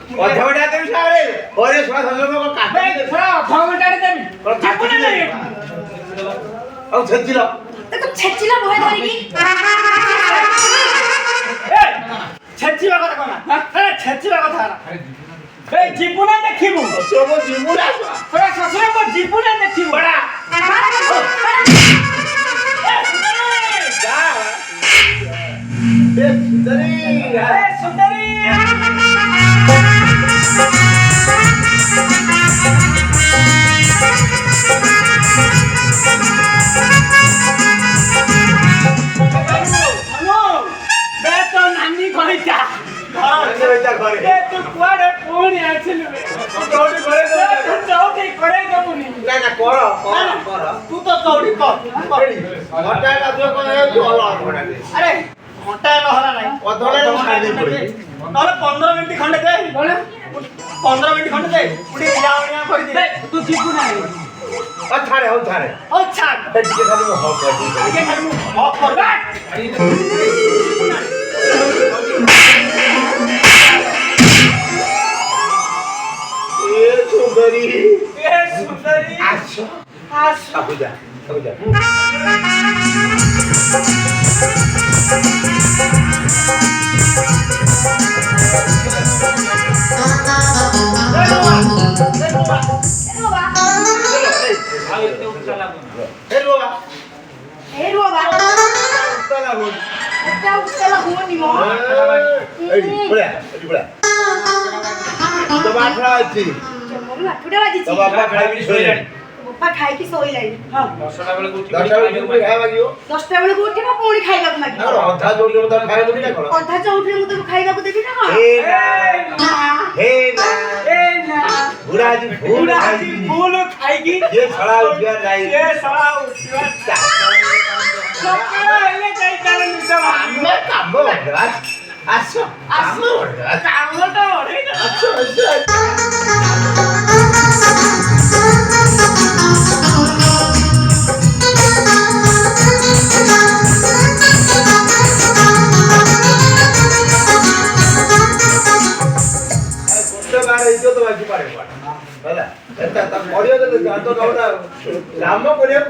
ଅଧଘଣ୍ଟା ଦେବି ସାରେ ପରେ ଛୁଆ ସଂଯୋଗ କାଟି ଅଧଘଣ୍ଟା ଦେବି ଆଉ ଛେଚିଲ ଛେଚିଲା ଭୟ ଧରିକି ଛେଚିବା କଥା କଣ ଛେଚିବା କଥା এই জীবনে দেখিবু তোর জীবনে তোরা শ্বশুর মো জীবনে দেখিবু বড়া সুন্দরী সুন্দরী বেতো নানি কইতা ঘরে তু কুয়াড়ে পুনি আছিলু চৌড়ি ঘরে চৌকি করে দেবুনি না না কর তু তো চৌড়ি কর ঘন্টাটা তুই কোন হলো ঘন্টা আরে ঘন্টা নহলা নাই অধঘন্টা ছাড়ি পড়ি তাহলে 15 মিনিট খন্ডে দে বলে 15 মিনিট খন্ডে দে উড়ি যাওনিয়া করে দে তু জিবু না ও ছাড়ে ও ছাড় এদিকে খালি হক করে আগে খালি হক করবা সুন্দরী সুন্দরী আসো আসো বুঝা ଖାଇକି ଶୋଇଲାଣି 10ଟା ବେଳକୁ ଉଠିବ ପୁଣି ଖାଇବାକୁ ମାଗିବ ଅଧା ଯୋଉଠି ମୁଁ ତାକୁ ଖାଇବାକୁ ଦେବି ନା କଣ ଅଧା ଚଉଠିରେ ମୁଁ ତାକୁ ଖାଇବାକୁ ଦେବି ନା କଣ ବୁଢା ଆଜି ଫୁଲ ଖାଇକି ये छड़ा उठिया नहीं ଏ ସଳା ଉଠିବା ସକାଳ ହେଲେ ଯାଇ ତାର ନିଦ मैं काम करदा आसो काम करदा କାମଟା ଅଢେଇ आसो तो बाकी पारे पारे ହେଲା ଏଟା ତା ପଡ଼ିଆ ତ କାମ କରିବା